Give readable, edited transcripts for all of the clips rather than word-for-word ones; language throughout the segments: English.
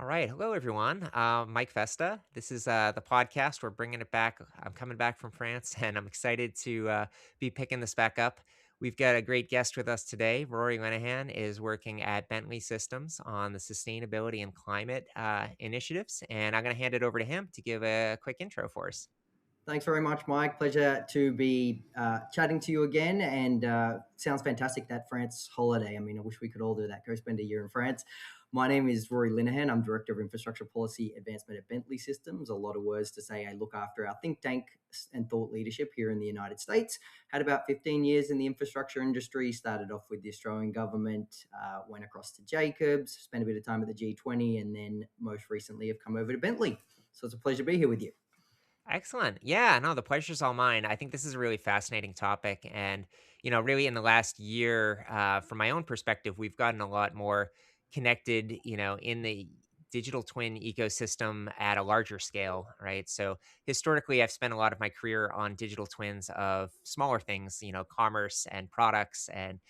All right. Hello, everyone. Mike Festa. This is the podcast. We're bringing it back. I'm coming back from France, and I'm excited to be picking this back up. We've got a great guest with us today. Rory Linehan is working at Bentley Systems on the sustainability and climate initiatives, and I'm going to hand it over to him to give a quick intro for us. Thanks very much, Mike. Pleasure to be chatting to you again. And sounds fantastic, that France holiday. I mean, I wish we could all do that. Go spend a year in France. My name is Rory Linehan. I'm Director of Infrastructure Policy Advancement at Bentley Systems. A lot of words to say. I look after our think tank and thought leadership here in the United States. Had about 15 years in the infrastructure industry. Started off with the Australian government, went across to Jacobs, spent a bit of time at the G20, and then most recently have come over to Bentley. So it's a pleasure to be here with you. Excellent. Yeah, no, the pleasure's all mine. I think this is a really fascinating topic. And, really in the last year, from my own perspective, we've gotten a lot more connected, in the digital twin ecosystem at a larger scale, right? So historically, I've spent a lot of my career on digital twins of smaller things, commerce and products and,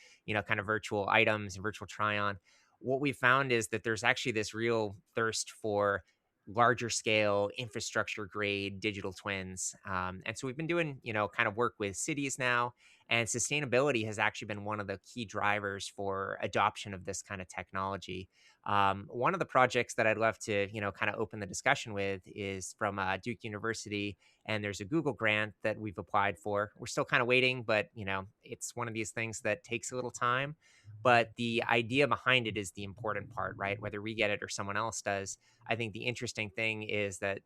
kind of virtual items and virtual try on. What we found is that there's actually this real thirst for larger scale infrastructure grade digital twins. And so we've been doing, kind of work with cities now, and sustainability has actually been one of the key drivers for adoption of this kind of technology. One of the projects that I'd love to, kind of open the discussion with is from Duke University, and there's a Google grant that we've applied for. We're still kind of waiting, but it's one of these things that takes a little time. But the idea behind it is the important part, right? Whether we get it or someone else does. I think the interesting thing is that,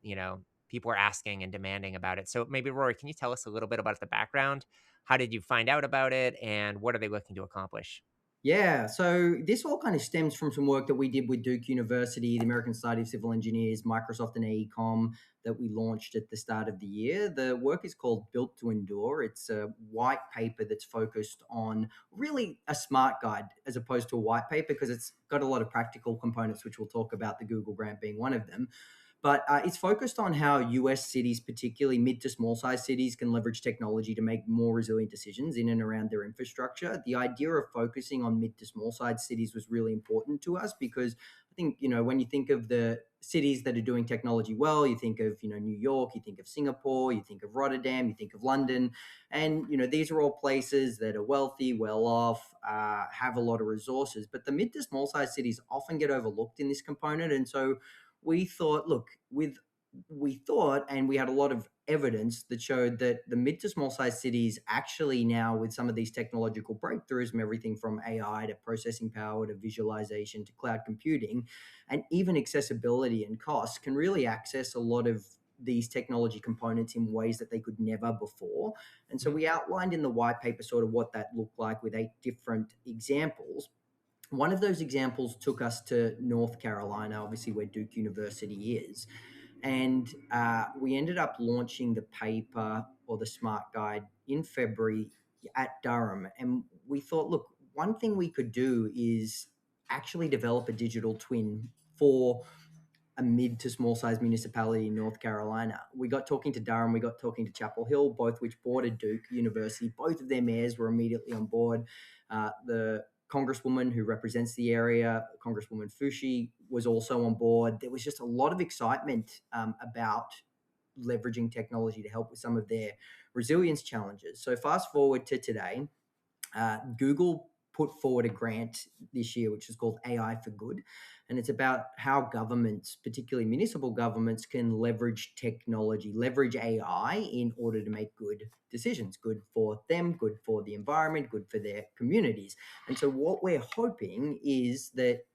people are asking and demanding about it. So maybe Rory, can you tell us a little bit about the background? How did you find out about it and what are they looking to accomplish? Yeah, so this all kind of stems from some work that we did with Duke University, the American Society of Civil Engineers, Microsoft, and AECOM that we launched at the start of the year. The work is called Built to Endure. It's a white paper that's focused on really a smart guide as opposed to a white paper because it's got a lot of practical components, which we'll talk about, the Google grant being one of them. But it's focused on how US cities, particularly mid to small size cities, can leverage technology to make more resilient decisions in and around their infrastructure. The idea of focusing on mid to small size cities was really important to us because I think, when you think of the cities that are doing technology well, you think of, New York, you think of Singapore, you think of Rotterdam, you think of London. And, these are all places that are wealthy, well off, have a lot of resources. But the mid to small size cities often get overlooked in this component. And so we thought, look, we thought, and we had a lot of evidence that showed that the mid to small size cities actually now, with some of these technological breakthroughs, from everything from AI to processing power to visualization to cloud computing, and even accessibility and cost, can really access a lot of these technology components in ways that they could never before. And so Mhm. we outlined in the white paper sort of what that looked like with 8 different examples. One of those examples took us to North Carolina, obviously where Duke University is. And we ended up launching the paper or the smart guide in February at Durham. And we thought, look, one thing we could do is actually develop a digital twin for a mid to small size municipality in North Carolina. We got talking to Durham, we got talking to Chapel Hill, both which bordered Duke University. Both of their mayors were immediately on board. The congresswoman who represents the area, Congresswoman Fushi, was also on board. There was just a lot of excitement about leveraging technology to help with some of their resilience challenges. So fast forward to today, Google put forward a grant this year, which is called AI for Good. And it's about how governments, particularly municipal governments, can leverage technology, leverage AI in order to make good decisions, good for them, good for the environment, good for their communities. And so, what we're hoping is that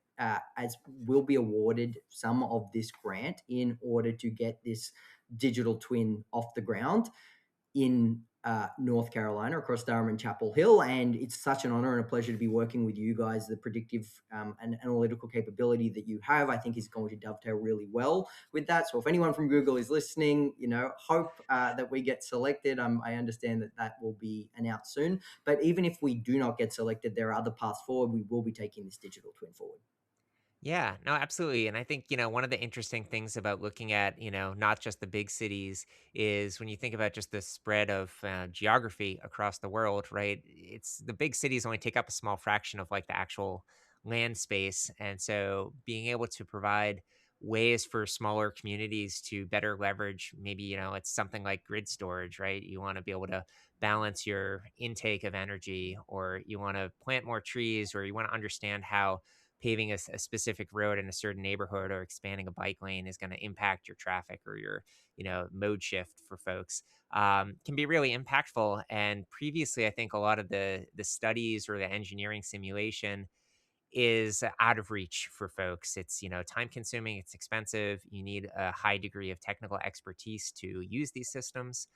as will be awarded some of this grant in order to get this digital twin off the ground in North Carolina, across Durham and Chapel Hill. And it's such an honor and a pleasure to be working with you guys. The predictive and analytical capability that you have, I think, is going to dovetail really well with that. So if anyone from Google is listening, hope that we get selected. I understand that that will be announced soon. But even if we do not get selected, there are other paths forward. We will be taking this digital twin forward. Yeah, no, absolutely. And I think, one of the interesting things about looking at, not just the big cities is when you think about just the spread of geography across the world, right? It's the big cities only take up a small fraction of like the actual land space. And so being able to provide ways for smaller communities to better leverage. Maybe, it's something like grid storage, right? You want to be able to balance your intake of energy, or you want to plant more trees, or you want to understand how paving a specific road in a certain neighborhood or expanding a bike lane is going to impact your traffic or your, mode shift for folks. Can be really impactful. And previously, I think a lot of the studies or the engineering simulation is out of reach for folks. It's, time consuming, it's expensive. You need a high degree of technical expertise to use these systems.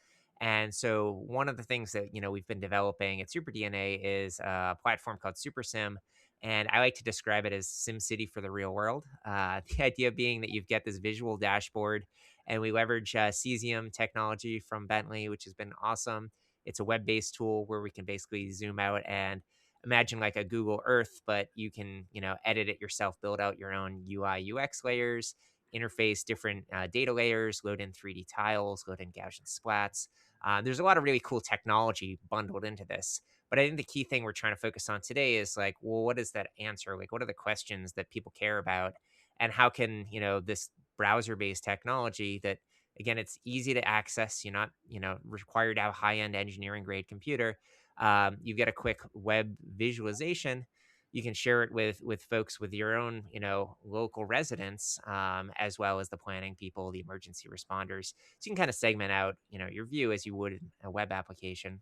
And so one of the things that, we've been developing at Super DNA is a platform called SuperSIM. And I like to describe it as SimCity for the real world. The idea being that you get this visual dashboard, and we leverage cesium technology from Bentley, which has been awesome. It's a web-based tool where we can basically zoom out and imagine like a Google Earth, but you can, edit it yourself, build out your own UI UX layers, interface different data layers, load in 3D tiles, load in Gaussian splats. There's a lot of really cool technology bundled into this. But I think the key thing we're trying to focus on today is like, well, what is that answer? Like, what are the questions that people care about? And how can, this browser based technology that, again, it's easy to access, you're not, required to have high end engineering grade computer. You get a quick web visualization. You can share it with folks with your own, local residents, as well as the planning people, the emergency responders. So you can kind of segment out, your view as you would in a web application.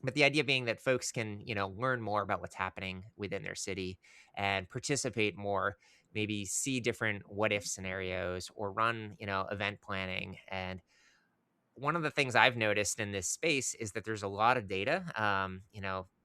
But the idea being that folks can, learn more about what's happening within their city and participate more, maybe see different what if scenarios or run, event planning. And one of the things I've noticed in this space is that there's a lot of data.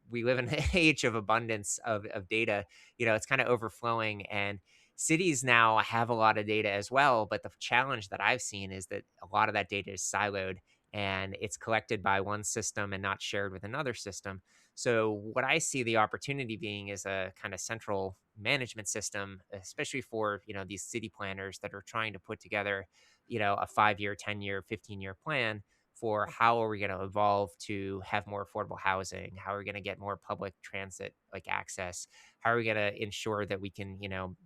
We live in an age of abundance of data. It's kind of overflowing, and cities now have a lot of data as well. But the challenge that I've seen is that a lot of that data is siloed, and it's collected by one system and not shared with another system. So, what I see the opportunity being is a kind of central management system, especially for these city planners that are trying to put together a 5 year, 10 year, 15-year plan for how are we going to evolve to have more affordable housing? How are we going to get more public transit like access? How are we going to ensure that we can,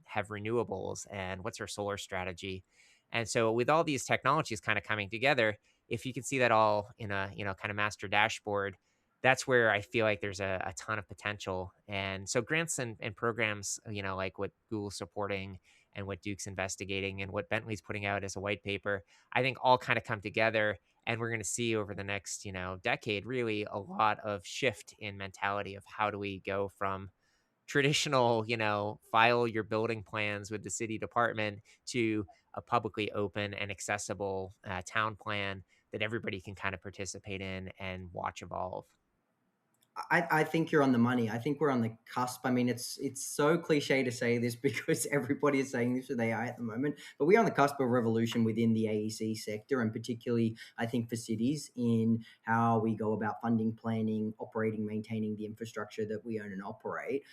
have renewables, and what's our solar strategy? And so with all these technologies kind of coming together, if you can see that all in a, kind of master dashboard, that's where I feel like there's a ton of potential. And so grants and programs, like what Google's supporting and what Duke's investigating and what Bentley's putting out as a white paper, I think all kind of come together. And we're going to see over the next, decade, really a lot of shift in mentality of how do we go from traditional, file your building plans with the city department to a publicly open and accessible town plan that everybody can kind of participate in and watch evolve. I think you're on the money. I think we're on the cusp. I mean, it's so cliche to say this because everybody is saying this with AI at the moment, but we're on the cusp of a revolution within the AEC sector, and particularly, I think, for cities in how we go about funding, planning, operating, maintaining the infrastructure that we own and operate.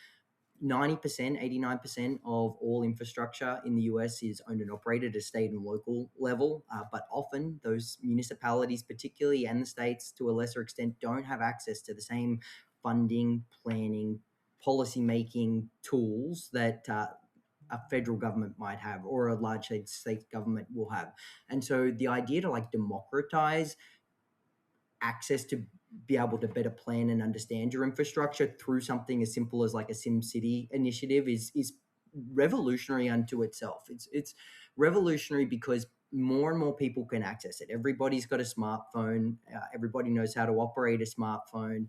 90%, 89% of all infrastructure in the US is owned and operated at a state and local level. But often those municipalities, particularly, and the states to a lesser extent, don't have access to the same funding, planning, policy making tools that a federal government might have or a large state government will have. And so the idea to like democratize access to be able to better plan and understand your infrastructure through something as simple as like a SimCity initiative is revolutionary unto itself. It's revolutionary because more and more people can access it. Everybody's got a smartphone. Everybody knows how to operate a smartphone.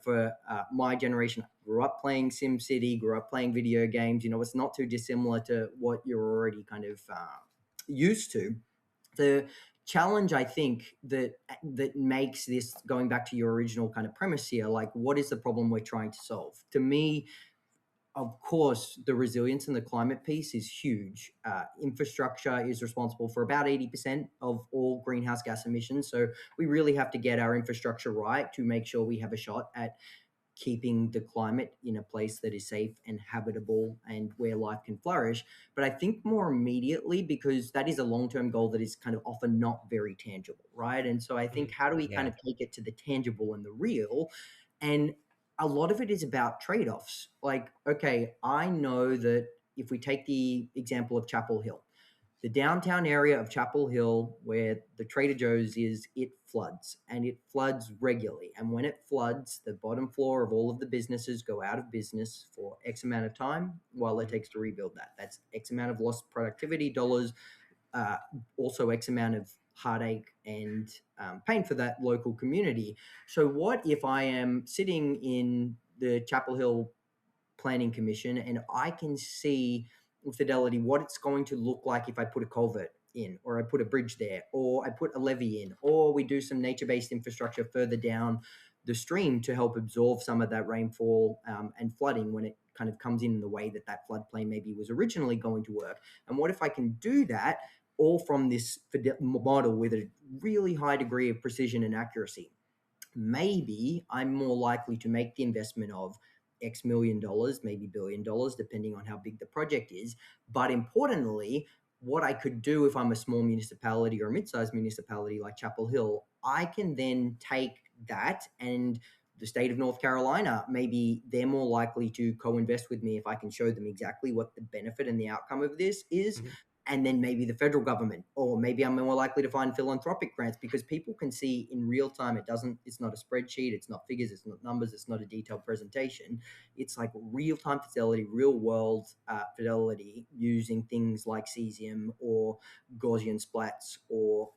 For my generation, I grew up playing SimCity, grew up playing video games. It's not too dissimilar to what you're already kind of used to. The challenge I think that makes this, going back to your original kind of premise here, like what is the problem we're trying to solve? To me, of course, the resilience and the climate piece is huge. Infrastructure is responsible for about 80% of all greenhouse gas emissions. So we really have to get our infrastructure right to make sure we have a shot at keeping the climate in a place that is safe and habitable and where life can flourish. But I think more immediately, because that is a long term goal that is kind of often not very tangible, right? And so I think, Mm, how do we kind yeah. of take it to the tangible and the real? And a lot of it is about trade offs. Like, okay, I know that if we take the example of Chapel Hill, The downtown area of Chapel Hill, where the Trader Joe's is, it floods and it floods regularly. And when it floods, the bottom floor of all of the businesses go out of business for X amount of time while it Mhm. takes to rebuild that. That's X amount of lost productivity dollars, uh, also X amount of heartache and pain for that local community. So, what if I am sitting in the Chapel Hill Planning Commission and I can see with fidelity what it's going to look like if I put a culvert in, or I put a bridge there, or I put a levee in, or we do some nature based infrastructure further down the stream to help absorb some of that rainfall and flooding when it kind of comes in the way that that floodplain maybe was originally going to work. And what if I can do that all from this model with a really high degree of precision and accuracy? Maybe I'm more likely to make the investment of X million dollars, maybe $1 billion, depending on how big the project is. But importantly, what I could do if I'm a small municipality or a mid-sized municipality like Chapel Hill, I can then take that, and the state of North Carolina, maybe they're more likely to co-invest with me if I can show them exactly what the benefit and the outcome of this is. Mhm. And then maybe the federal government, or maybe I'm more likely to find philanthropic grants, because people can see in real time. It's not a spreadsheet, it's not figures, it's not numbers, it's not a detailed presentation. It's like real time fidelity, real world fidelity, using things like cesium or Gaussian splats, or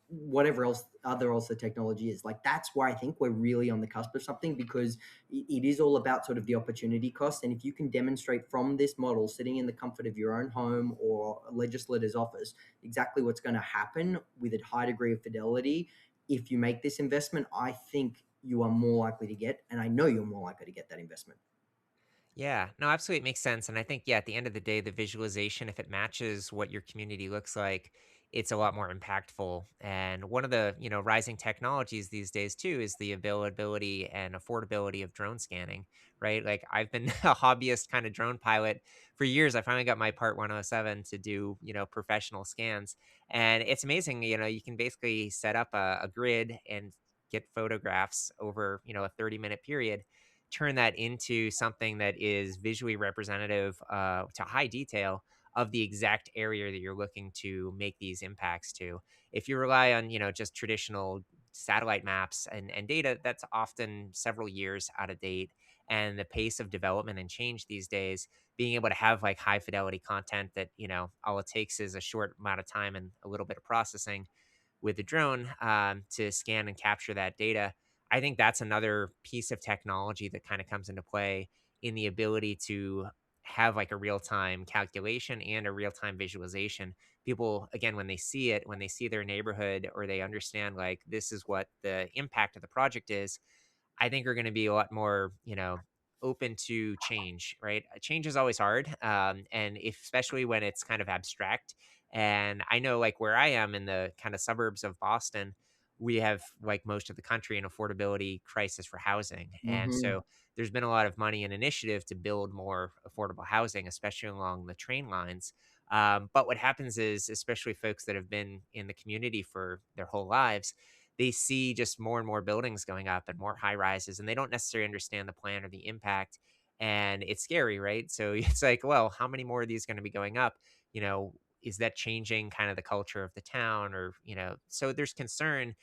whatever else the technology is. Like, that's where I think we're really on the cusp of something, because it is all about sort of the opportunity cost. And if you can demonstrate from this model, sitting in the comfort of your own home or a legislator's office, exactly what's going to happen with a high degree of fidelity, if you make this investment, I think you are more likely to get, and I know you're more likely to get that investment. Yeah, no, absolutely, it makes sense. And I think, yeah, at the end of the day, the visualization, if it matches what your community looks like, it's a lot more impactful. And one of the, rising technologies these days too is the availability and affordability of drone scanning, right? Like I've been a hobbyist kind of drone pilot for years. I finally got my part 107 to do, professional scans. And it's amazing, you can basically set up a grid and get photographs over, a 30-minute period, turn that into something that is visually representative to high detail of the exact area that you're looking to make these impacts to. If you rely on, just traditional satellite maps and data, that's often several years out of date. And the pace of development and change these days, being able to have like high fidelity content that, all it takes is a short amount of time and a little bit of processing with the drone to scan and capture that data. I think that's another piece of technology that kind of comes into play in the ability to have like a real time calculation and a real time visualization. People, again, when they see it, when they see their neighborhood or they understand like this is what the impact of the project is, I think are going to be a lot more, open to change, right? Change is always hard. And if, especially when it's kind of abstract. And I know like where I am in the kind of suburbs of Boston, we have like most of the country an affordability crisis for housing. And Hmm. so there's been a lot of money and initiative to build more affordable housing, especially along the train lines. But what happens is, especially folks that have been in the community for their whole lives, they see just more and more buildings going up and more high rises, and they don't necessarily understand the plan or the impact. And it's scary, right? So it's like, well, how many more of these going to be going up? Is that changing kind of the culture of the town? Or, so there's concern,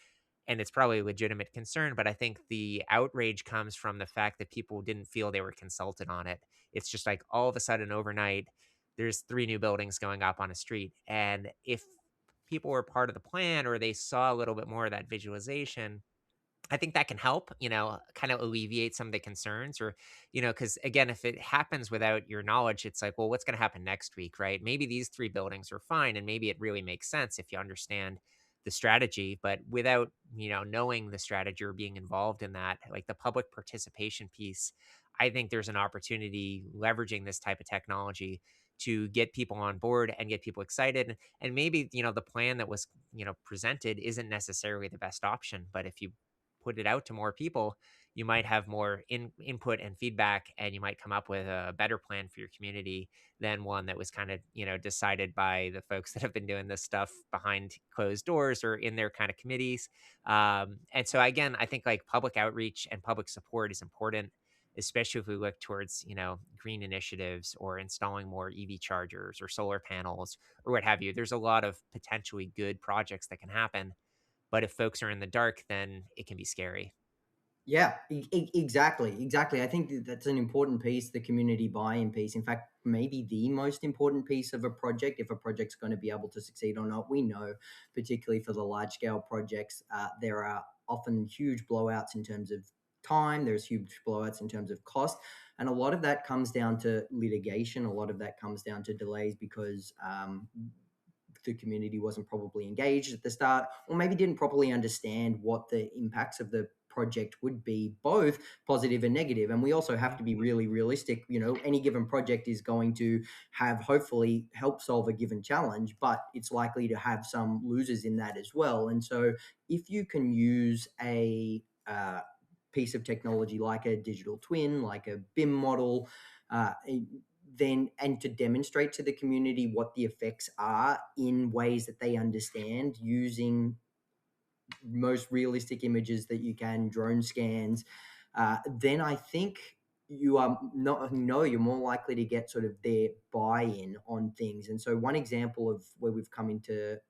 and it's probably a legitimate concern, but I think the outrage comes from the fact that people didn't feel they were consulted on it. It's just like all of a sudden overnight, there's three new buildings going up on a street. And if people were part of the plan or they saw a little bit more of that visualization, I think that can help, kind of alleviate some of the concerns or, because again, if it happens without your knowledge, it's like, well, what's going to happen next week, right? Maybe these three buildings are fine. And maybe it really makes sense if you understand the strategy. But without, knowing the strategy or being involved in that, like the public participation piece, I think there's an opportunity leveraging this type of technology to get people on board and get people excited. And maybe, the plan that was, presented isn't necessarily the best option. But if you put it out to more people, you might have more input and feedback, and you might come up with a better plan for your community than one that was kind of, decided by the folks that have been doing this stuff behind closed doors or in their kind of committees. And so, again, I think like public outreach and public support is important. especially if we look towards, green initiatives or installing more EV chargers or solar panels or what have you. There's a lot of potentially good projects that can happen. But if folks are in the dark, then it can be scary. Yeah, exactly, exactly. I think that's an important piece, the community buy-in piece. In fact, maybe the most important piece of a project, if a project's going to be able to succeed or not. We know, particularly for the large-scale projects, there are often huge blowouts in terms of time. There's huge blowouts in terms of cost, and a lot of that comes down to litigation. A lot of that comes down to delays because the community wasn't probably engaged at the start, or maybe didn't properly understand what the impacts of the project would be, both positive and negative. And we also have Mhm. to be really realistic. Any given project is going to have, hopefully, help solve a given challenge, but it's likely to have some losers in that as well. And so if you can use a piece of technology like a digital twin, like a BIM model, uh, then and to demonstrate to the community what the effects are in ways that they understand, using most realistic images that you can, drone scans, then I think you are not no you're more likely to get sort of their buy-in on things. And so one example of where we've come into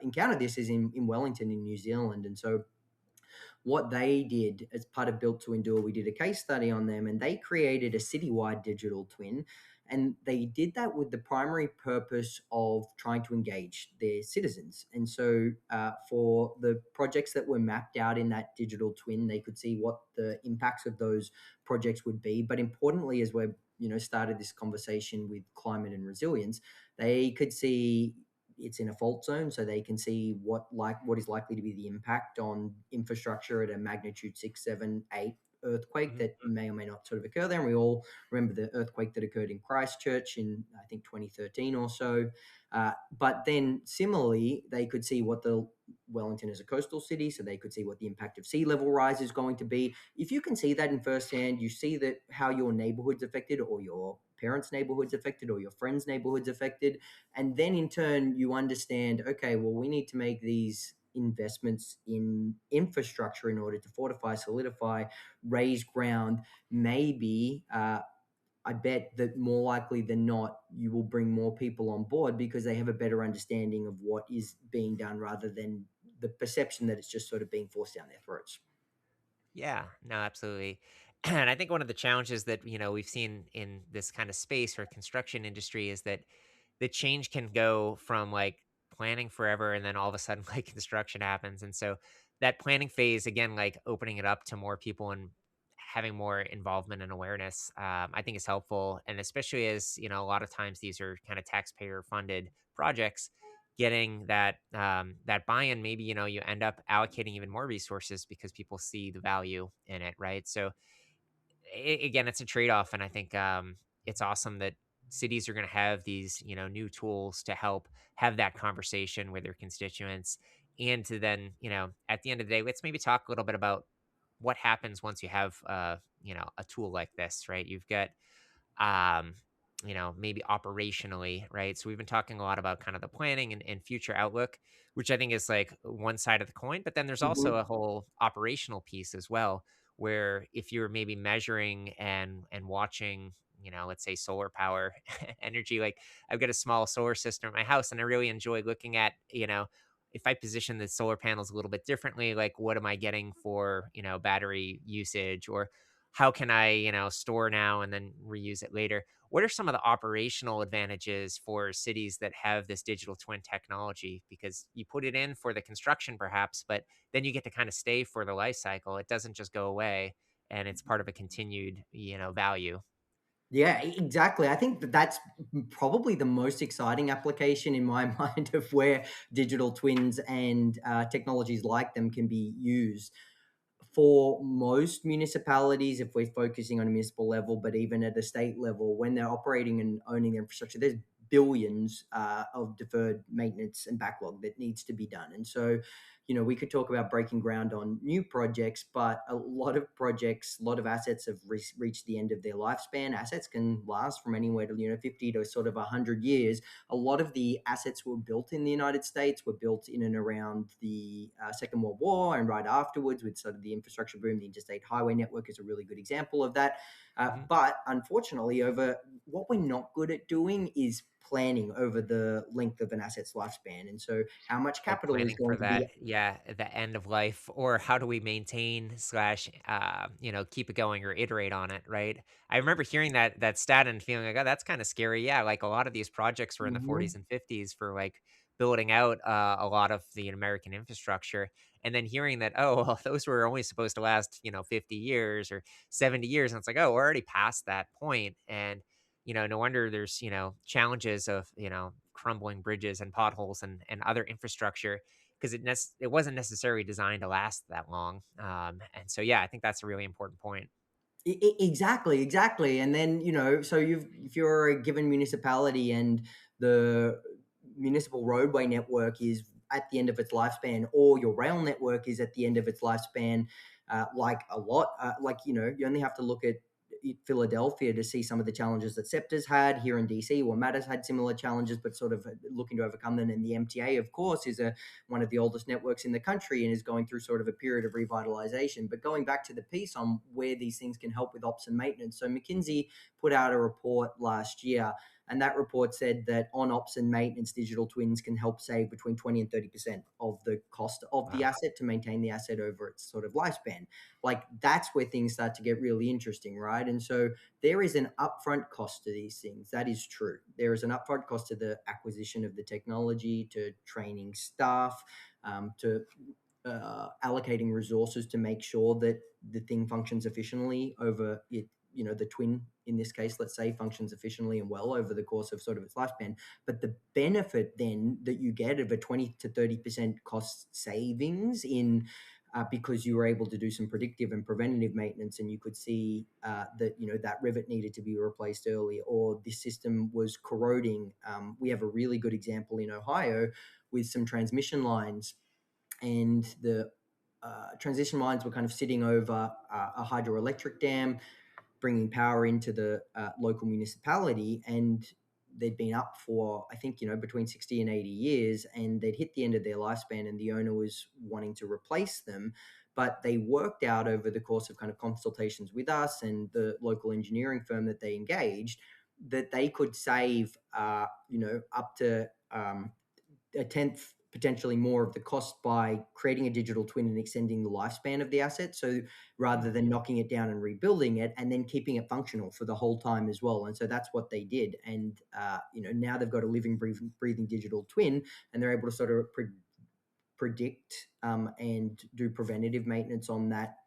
encounter this is in Wellington in New Zealand. And so what they did as part of Built to Endure, we did a case study on them, and they created a citywide digital twin. And they did that with the primary purpose of trying to engage their citizens. And so, for the projects that were mapped out in that digital twin, they could see what the impacts of those projects would be. But importantly, as we're started this conversation with climate and resilience, they could see it's in a fault zone, so they can see what is likely to be the impact on infrastructure at a magnitude 6, 7, 8 earthquake Mhm. that may or may not sort of occur there. And we all remember the earthquake that occurred in Christchurch in, I think, 2013 or so. But then similarly, they could see what the Wellington is a coastal city, so they could see what the impact of sea level rise is going to be. If you can see that in firsthand, you see that how your neighborhood's affected, or your parents' neighborhood's affected, or your friends' neighborhood's affected. And then in turn, you understand, okay, well, we need to make these investments in infrastructure in order to fortify, solidify, raise ground. Maybe I bet that more likely than not, you will bring more people on board because they have a better understanding of what is being done rather than the perception that it's just sort of being forced down their throats. Yeah, no, absolutely. And I think one of the challenges that, we've seen in this kind of space or construction industry is that the change can go from like planning forever and then all of a sudden like construction happens. And so that planning phase, again, like opening it up to more people and having more involvement and awareness, I think is helpful. And especially as, a lot of times these are kind of taxpayer funded projects, getting that buy-in, maybe, you end up allocating even more resources because people see the value in it, right? So again, it's a trade-off, and I think it's awesome that cities are going to have these, new tools to help have that conversation with their constituents, and to then, at the end of the day, let's maybe talk a little bit about what happens once you have, a tool like this, right? You've got um, maybe operationally, right? So we've been talking a lot about kind of the planning and future outlook, which I think is like one side of the coin. But then there's also Mhm. a whole operational piece as well, where if you're maybe measuring and watching, let's say solar power energy, like I've got a small solar system at my house, and I really enjoy looking at, if I position the solar panels a little bit differently, like what am I getting for, battery usage, or how can I, store now and then reuse it later? What are some of the operational advantages for cities that have this digital twin technology? Because you put it in for the construction perhaps, but then you get to kind of stay for the life cycle. It doesn't just go away, and it's part of a continued, value. Yeah, exactly. I think that that's probably the most exciting application in my mind of where digital twins and technologies like them can be used. For most municipalities, if we're focusing on a municipal level, but even at a state level, when they're operating and owning their infrastructure, there's billions of deferred maintenance and backlog that needs to be done. And so, we could talk about breaking ground on new projects, but a lot of projects, a lot of assets have reached the end of their lifespan. Assets can last from anywhere to 50 to sort of 100 years. A lot of the assets were built in the United States, were built in and around the Second World War and right afterwards with sort of the infrastructure boom. The interstate highway network is a really good example of that. Mhm. But unfortunately, over what we're not good at doing is planning over the length of an asset's lifespan. And so, how much Like capital is planning for going to be. that, yeah, the end of life, or how do we maintain slash, keep it going or iterate on it, right? I remember hearing that stat and feeling like, oh, that's kind of scary. Yeah, like a lot of these projects were in the 40s Mhm. and 50s for like building out a lot of the American infrastructure, and then hearing that, oh, well, those were only supposed to last, 50 years or 70 years, and it's like, oh, we're already past that point, and no wonder there's, challenges of, crumbling bridges and potholes and other infrastructure because it wasn't necessarily designed to last that long. And so, yeah, I think that's a really important point. Exactly, exactly. And then, so if you're a given municipality and the municipal roadway network is at the end of its lifespan, or your rail network is at the end of its lifespan, like a lot, like, you only have to look at Philadelphia to see some of the challenges that SEPTA's had here in DC. Well, Matters had similar challenges, but sort of looking to overcome them. And the MTA, of course, is one of the oldest networks in the country and is going through sort of a period of revitalization. But going back to the piece on where these things can help with ops and maintenance. So McKinsey put out a report last year, and that report said that on ops and maintenance, digital twins can help save between 20 and 30% of the cost of the Wow. asset to maintain the asset over its sort of lifespan. Like, that's where things start to get really interesting, right? And so there is an upfront cost to these things. That is true. There is an upfront cost to the acquisition of the technology, to training staff, to allocating resources to make sure that the thing functions efficiently over it. The twin in this case, let's say, functions efficiently and well over the course of sort of its lifespan. But the benefit then that you get of a 20 to 30% cost savings in because you were able to do some predictive and preventative maintenance, and you could see that that rivet needed to be replaced early, or the system was corroding. We have a really good example in Ohio with some transmission lines, and the transition lines were kind of sitting over a hydroelectric dam, bringing power into the local municipality, and they'd been up for, I think, between 60 and 80 years, and they'd hit the end of their lifespan, and the owner was wanting to replace them. But they worked out over the course of kind of consultations with us and the local engineering firm that they engaged that they could save, up to a tenth, potentially more, of the cost by creating a digital twin and extending the lifespan of the asset. So rather Mm. than knocking it down and rebuilding it, and then keeping it functional for the whole time as well. And so that's what they did. And now they've got a living, breathing digital twin, and they're able to sort of predict and do preventative maintenance on that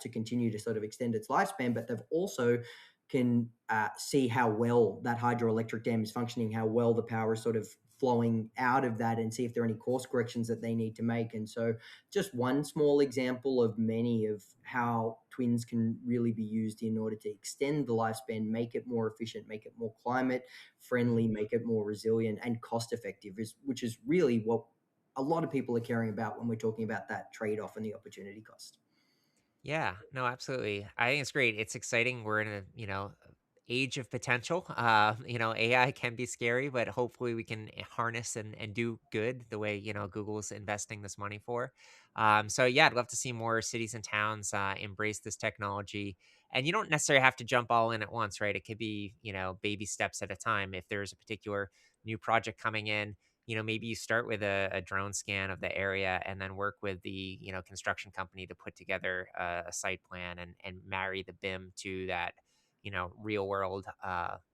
to continue to sort of extend its lifespan. But they've also can see how well that hydroelectric dam is functioning, how well the power is sort of flowing out of that, and see if there are any course corrections that they need to make. And so, just one small example of many of how twins can really be used in order to extend the lifespan, make it more efficient, make it more climate Mhm. friendly, make it more resilient and cost effective, which is really what a lot of people are caring about when we're talking about that trade off and the opportunity cost. Yeah, no, absolutely. I think it's great. It's exciting. We're in a, age of potential. AI can be scary, but hopefully we can harness and do good the way, Google's investing this money for. So yeah, I'd love to see more cities and towns embrace this technology. And you don't necessarily have to jump all in at once, right? It could be, baby steps at a time. If there's a particular new project coming in, maybe you start with a drone scan of the area and then work with the, construction company to put together a site plan and marry the BIM to that, real world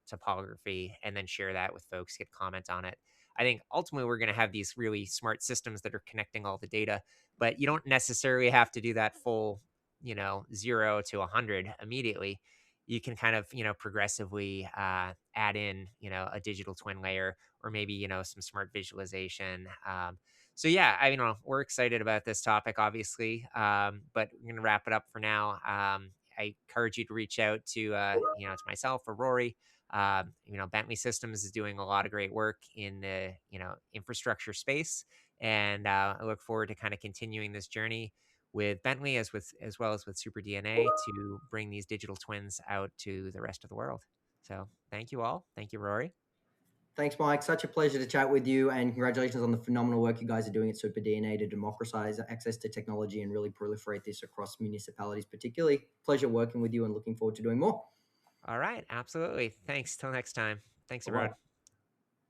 topography and then share that with folks, get comment on it. I think ultimately we're going to have these really smart systems that are connecting all the data, but you don't necessarily have to do that full, 0 to 100 immediately. You can kind of, progressively add in, a digital twin layer or maybe, some smart visualization. So yeah, we're excited about this topic, obviously, but we're going to wrap it up for now. I encourage you to reach out to, to myself or Rory. Bentley Systems is doing a lot of great work in the infrastructure space, and I look forward to kind of continuing this journey with Bentley as well as with Super DNA to bring these digital twins out to the rest of the world. So thank you all. Thank you, Rory. Thanks, Mike. Such a pleasure to chat with you, and congratulations on the phenomenal work you guys are doing at Super DNA to democratize access to technology and really proliferate this across municipalities, particularly. Pleasure working with you and looking forward to doing more. All right, absolutely. Thanks. Till next time. Thanks, Bye everyone. bye.